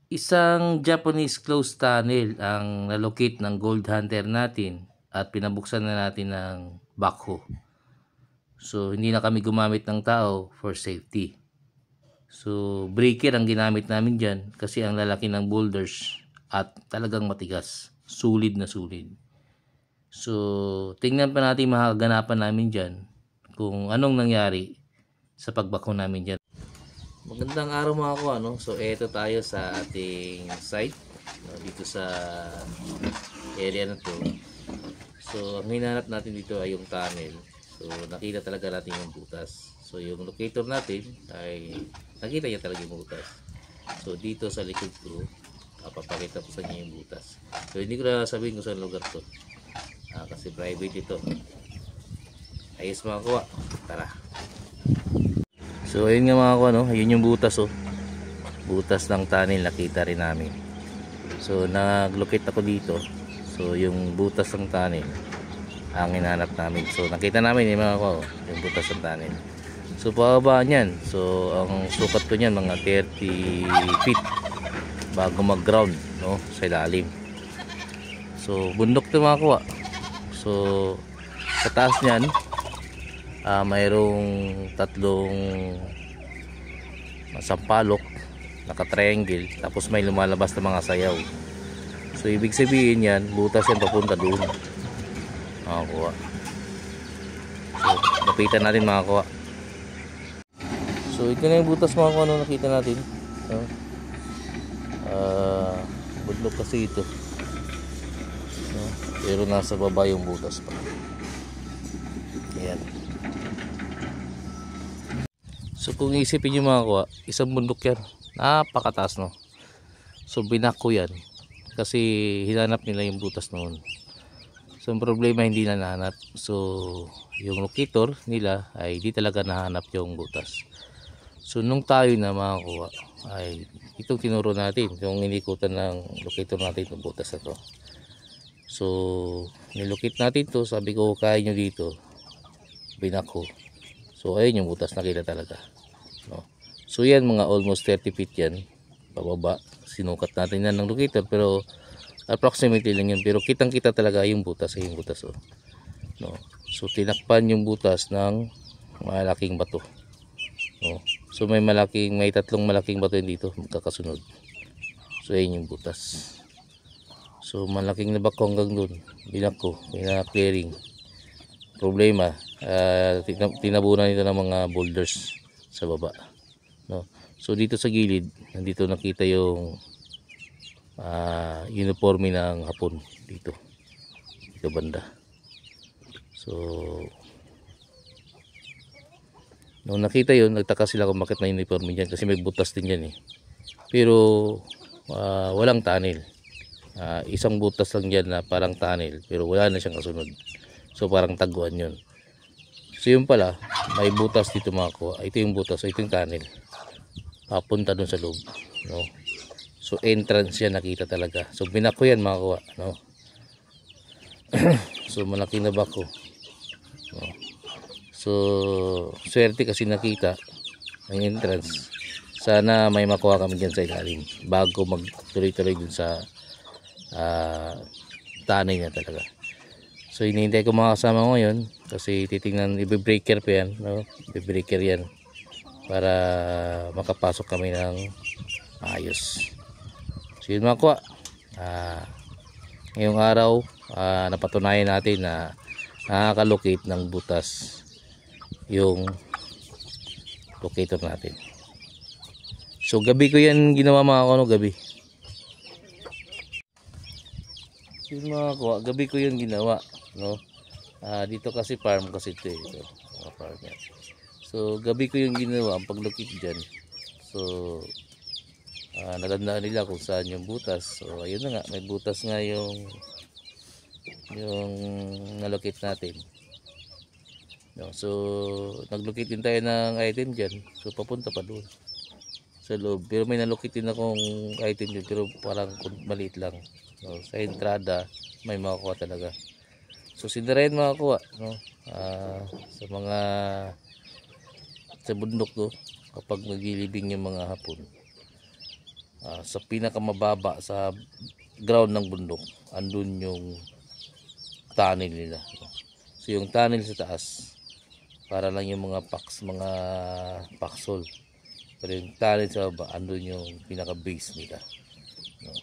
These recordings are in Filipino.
Isang Japanese closed tunnel ang nalocate ng gold hunter natin at pinabuksan na natin ng backhoe. So hindi na kami gumamit ng tao for safety. So breaker ang ginamit namin dyan kasi ang lalaki ng boulders at talagang matigas. Sulid na sulid. So tingnan pa natin makaganapan namin dyan kung anong nangyari sa pagbako namin dyan. Magandang araw mga ko, ano? So eto tayo sa ating site, no, dito sa area na to. So ang hinanap natin dito ay yung tunnel. So nakita talaga natin yung butas. So yung locator natin ay nakita niya talaga yung butas. So dito sa likod ko, papakita ko sa inyo yung butas. So hindi ko na sabihin kung saan lugar to, kasi private ito. Ayos mga kuha, tara. So ayun nga mga kuha, no? Ayun yung butas, oh. Butas ng tunnel nakita rin namin. So nag-locate ako dito. So yung butas ng tunnel ang hinanap namin. So nakita namin yung mga kuha, oh, yung butas ng tunnel. So pababa niyan. So ang sukat ko niyan mga 30 feet bago mag-ground, no, sa ilalim. So bundok 'to mga kuha. So sa taas niyan mayroong tatlong sampalok naka-triangle, tapos may lumalabas na mga sayaw. So ibig sabihin yan, butas yan papunta doon mga kuha. So lapitan natin mga kuha. So ito na yung butas mga kuha, ano nakita natin, no? Budlok kasi ito, no? Pero nasa baba yung butas pa. Ayan. So kung isipin nyo mga kuha, isang bundok yan, napakataas, no? So binako yan kasi hinanap nila yung butas noon. So ang problema hindi na nahanap. So yung locator nila ay di talaga nahanap yung butas. So nung tayo na mga kuha ay itong tinuro natin, yung inikutan ng locator natin yung butas na to. So nilocate natin to, sabi ko kaya nyo dito, binako. So ayun yung butas, nakita talaga, no? So yan mga almost 30 feet yan pababa. Sinukat natin yan ng locator pero approximately lang yun, pero kitang kita talaga yung butas, ay yung butas, oh, no? So tinakpan yung butas ng malaking bato, no? So may tatlong malaking bato yun dito magkakasunod. So ayun yung butas. So malaking labak ko hanggang dun, binako, clearing. Problema, tinabunan nito ng mga boulders sa baba, no? So dito sa gilid, nandito nakita yung uniforme ng Hapon dito banda. So nung nakita yun, nagtaka sila kung bakit may uniforme dyan, kasi may butas din dyan, eh. Pero walang tunnel. Isang butas lang dyan na parang tunnel, pero wala na siyang kasunod. So parang taguan yun. So yun pala, may butas dito mga kuha. Ito yung butas, so ito yung tunnel papunta dun sa loob, no? So entrance yan, nakita talaga. So binako yan mga kuha, no? So malaki na bako, no? So swerte kasi nakita ang entrance. Sana may makuha kami dyan sa ilalim bago magtuloy-tuloy dun sa tunnel niya talaga. So hinihintay ko mga kasama ko ngayon kasi titingnan, i-breaker pa yan, no? I-breaker yan para makapasok kami ng ayos. So yun mga kuha, ngayong araw napatunayan natin na nakakalocate ng butas yung locator natin. So gabi ko yan ginawa mga kuha, no? Gabi. So yun mga kuha, gabi ko yun ginawa, no? Dito kasi farm kasi ito, eh. Ito, farm yan. So gabi ko yung ginawa ang paglocate dyan. So nagandaan nila kung saan yung butas. So ayun na nga, may butas nga yung nalocate natin, no? So naglocate din tayo ng item dyan. So papunta pa doon sa loob, pero may nalocate din akong item dyan, pero parang maliit lang, no? Sa entrada may makakuha talaga. So sinarayan makakuha, no? Sa mga sa bundok, no? Kapag naglilibing yung mga Hapon, sa pinakamababa sa ground ng bundok, andun yung tunnel nila. So yung tunnel sa taas para lang yung mga paksol, pero yung tunnel sa baba, andun yung pinaka base nila, no?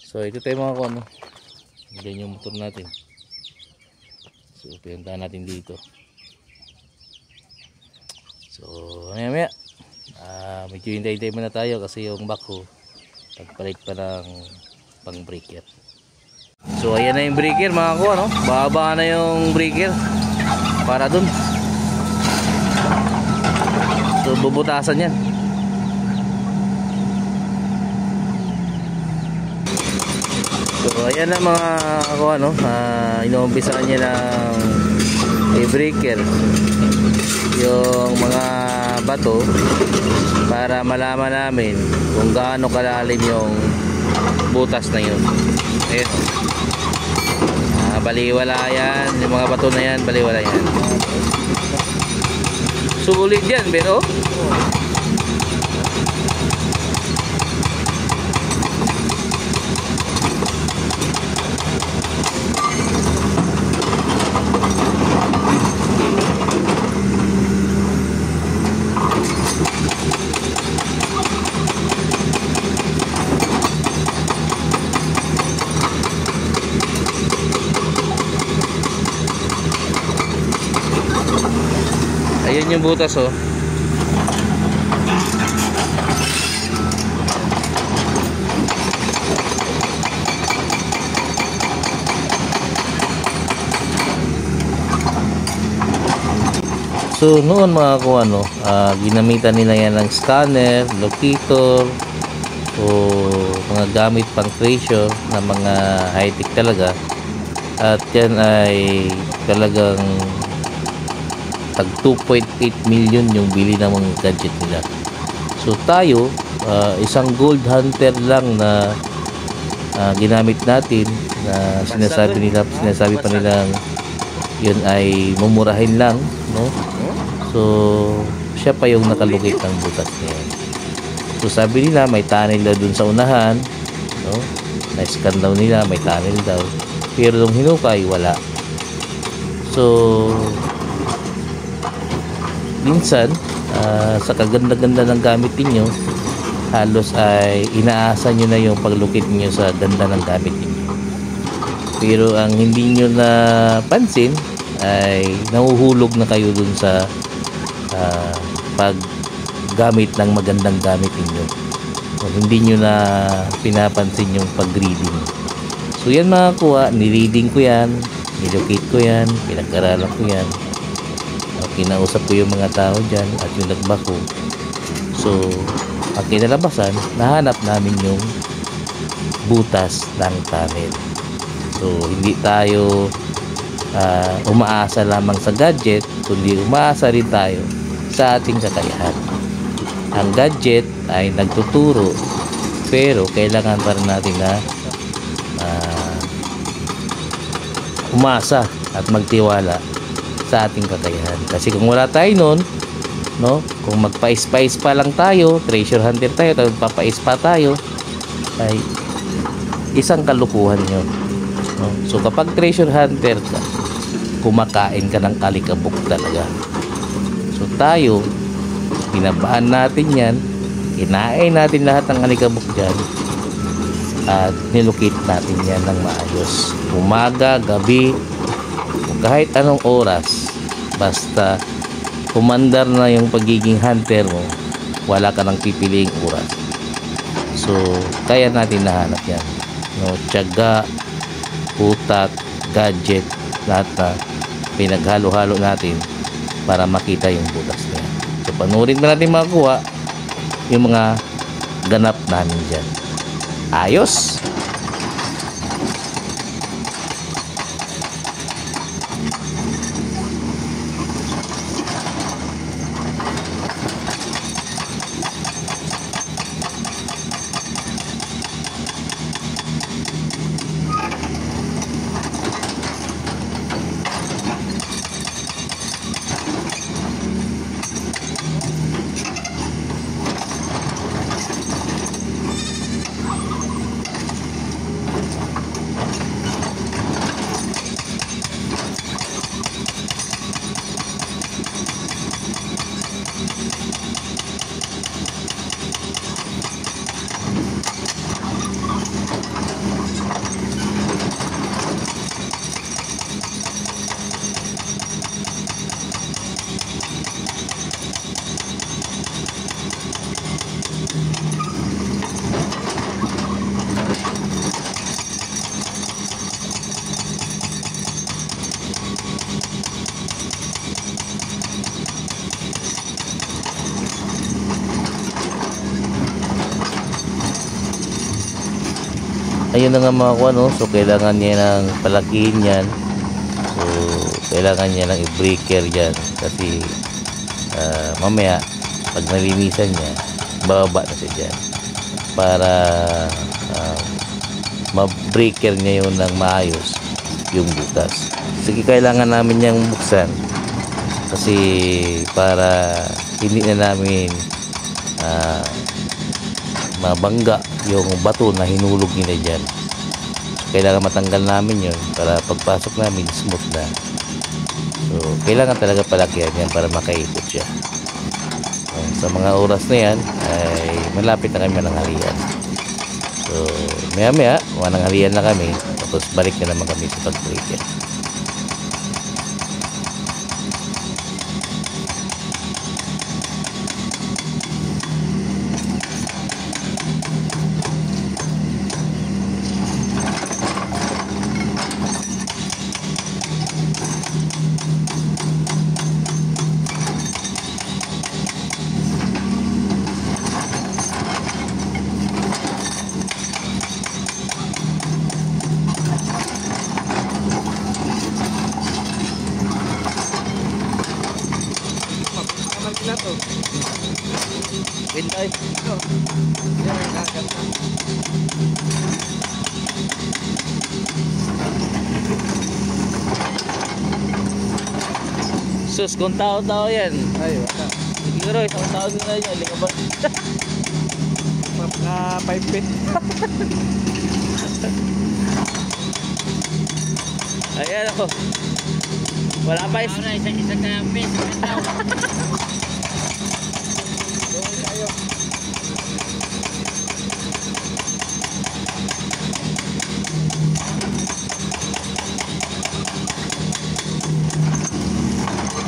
So ito tayo mga kuano, ganyan yung motor natin. So pinuntahan natin dito. So maya medyo hintay-hintay muna tayo kasi yung backhoe pagpalit pa ng pang breaker. So ayan na yung breaker mga kuha, no? Baba na yung breaker para dun. So bubutasan yan. So ayan na mga kuha, no? Inuumpisahan niya ng i-breaker yung mga bato para malaman namin kung gaano kalalim yung butas na yun. Ayan, baliwala yan, yung mga bato na yan, baliwala yan. Sulit yan, pero ayun yung butas, oh. So noon mga kuano, ginamitan nila yan ng scanner, locator, o mga gamit pang treasure na mga high-tech talaga. At yan ay talagang tag 2.8 million yung bili ng mga gadget nila. So tayo, isang gold hunter lang na ginamit natin, na sinasabi pa nilang yun ay mumurahin lang, no? So siya pa yung nakalugit ng butas niya. So sabi nila may tunnel daw dun sa unahan, no? Na-scan daw nila may tunnel daw, pero nung hinukay wala. So minsan sa kaganda-ganda ng gamit niyo, halos ay inaasa nyo na yung paglukit niyo sa ganda ng gamit niyo, pero ang hindi nyo napansin ay nahuhulog na kayo dun sa paggamit ng magandang gamit niyo. Hindi nyo na pinapansin yung pag-reading. So yan mga kuha, ni-reading ko yan, nilocate ko yan, pinag-aralan ko yan, kinausap ko yung mga tao dyan at yung nagbako. So ang kinalabasan, nahanap namin yung butas ng tunnel. So hindi tayo umaasa lamang sa gadget, kundi umaasa rin tayo sa ating kakayahan. Ang gadget ay nagtuturo, pero kailangan pa rin natin na umasa at magtiwala sa ating kakayahan. Kasi kung wala tayo nun, no, kung magpa-spice pa lang tayo, treasure hunter tayo, tapos papais pa tayo, ay isang kalukuhan yun, no? So kapag treasure hunter ka, kumakain ka ng alikabok talaga. So tayo, binabaan natin yan, kinain natin lahat ng alikabok dyan, at nilukit natin yan ng maayos. Umaga, gabi, kahit anong oras, basta kumandar na yung pagiging hunter mo, wala ka nang pipiliing oras. So kaya natin nahanap yan, no? Tiyaga, utak, gadget, lahat na pinaghalo-halo natin para makita yung butas niya. So panurin na natin makuha yung mga ganap namin dyan. Ayos! ayun na nga mga kuwan, no? So kailangan niya ng palakihin yan. So kailangan niya ng i-breaker dyan kasi mamaya pag nalinisan niya, bababa na siya dyan para ma-breaker niya yun ng maayos yung butas. Sige, kailangan namin niyang buksan kasi para hindi na namin mabangga yung bato na hinulog nila dyan. Kailangan matanggal namin yun para pagpasok namin smooth na. So kailangan talaga palakihan yan para makaikot siya. Sa mga oras na yan ay malapit na kami mananghalian. So maya maya mananghalian na kami, tapos balik na naman kami sa pag-breaker. Bintay. Sus, kung tao-tao yan. Ay, wala. Siguro, isang tao na yan. Linga ba? Mga 5 feet. Ayan ako. Wala pa is. Isang kapis.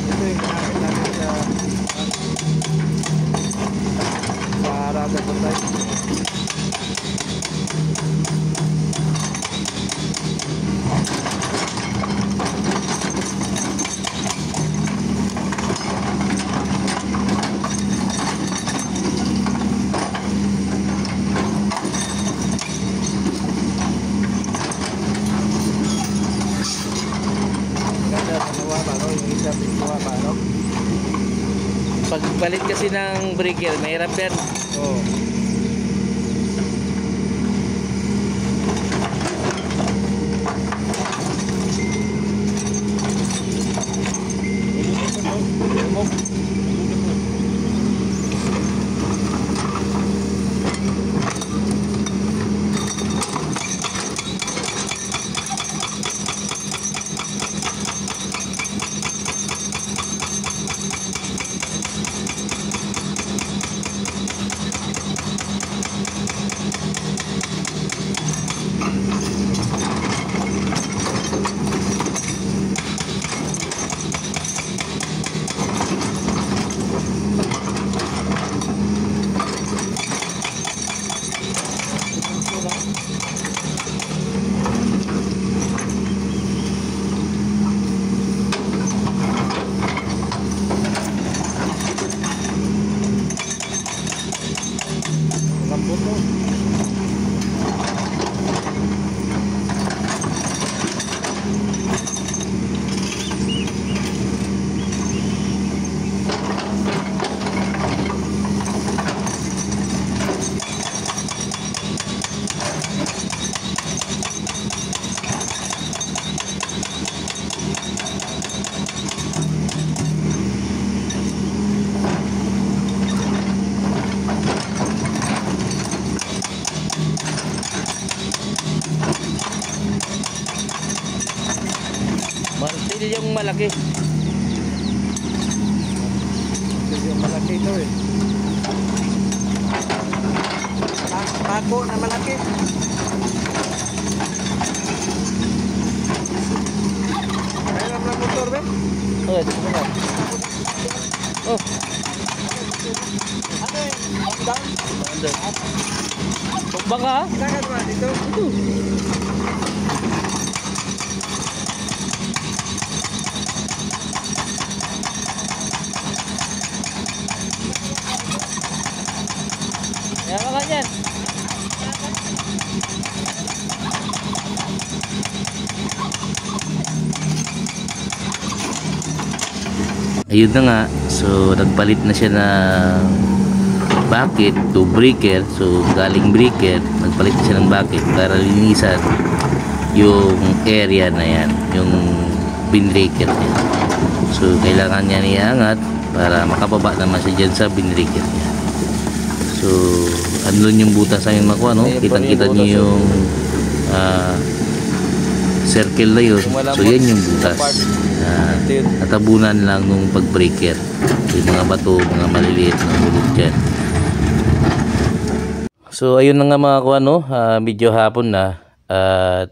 Ito yung ginamit namin sa harapan ko tayo. Ganda sa nawa pa, no? Yung isa nawa pa, no? Pagpalit kasi ng breaker, mahirap yan. Oo. Lambot, no? Martilyo yung malaki. Ito yung malaki ito eh. Pako na malaki. Mayroon na motor, be? Oh, ito na. Oh, Ano eh? Up down? andun. Tumbang ka, ha? Saan ka dito? Kaya ka ganyan. ayun na nga, so nagpalit na siya ng bucket to breaker. So galing breaker, nagpalit na siya ng bucket para linisan yung area na yan, yung binbreaker niya. So kailangan niya iangat para makababa naman siya dyan sa binbreaker niya. So andun yung butas namin makuha, no? Kitang-kita niyo yung circle na yun. So yan yung butas natabunan lang nung pag-breaker. Yung mga bato, mga maliliit na hulog dyan. So ayun na nga mga kuha, no? Medyo hapon na at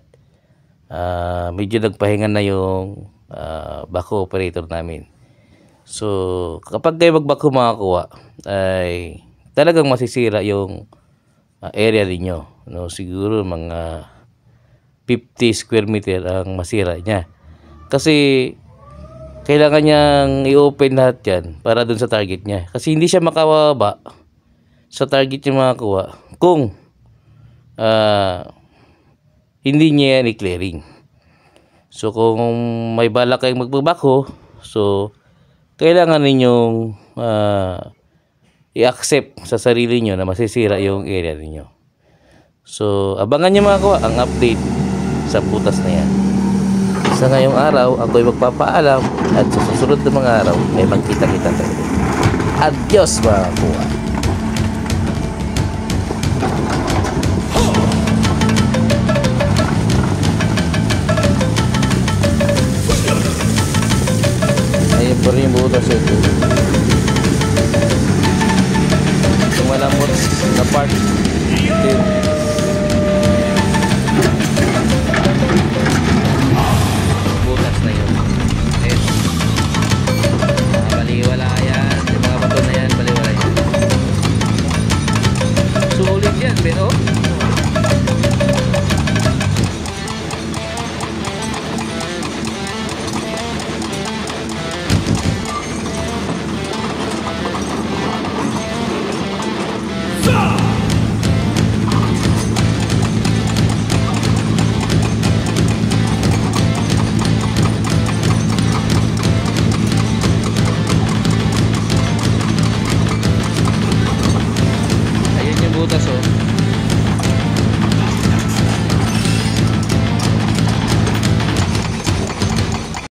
medyo nagpahinga na yung backhoe operator namin. So kapag kayo mag-backhoe mga kuha, ay talagang masisira yung area ninyo, no? Siguro mga 50 square meter ang masira niya. Kasi kailangan niyang i-open lahat yan para dun sa target niya. Kasi hindi siya makababa sa target niya mga kuha kung hindi niya yan i-clearing. So kung may balak kayong magbabako, so kailangan ninyong i-accept sa sarili nyo na masisira yung area ninyo. So abangan nyo mga kuha ang update sa butas na yan. Sa ngayong araw, ako'y magpapaalam at sa susunod na mga araw ay magkita-kita tayo. Adios mga kuha. Ayun pa rin yung butas ito. Yung malambot na part.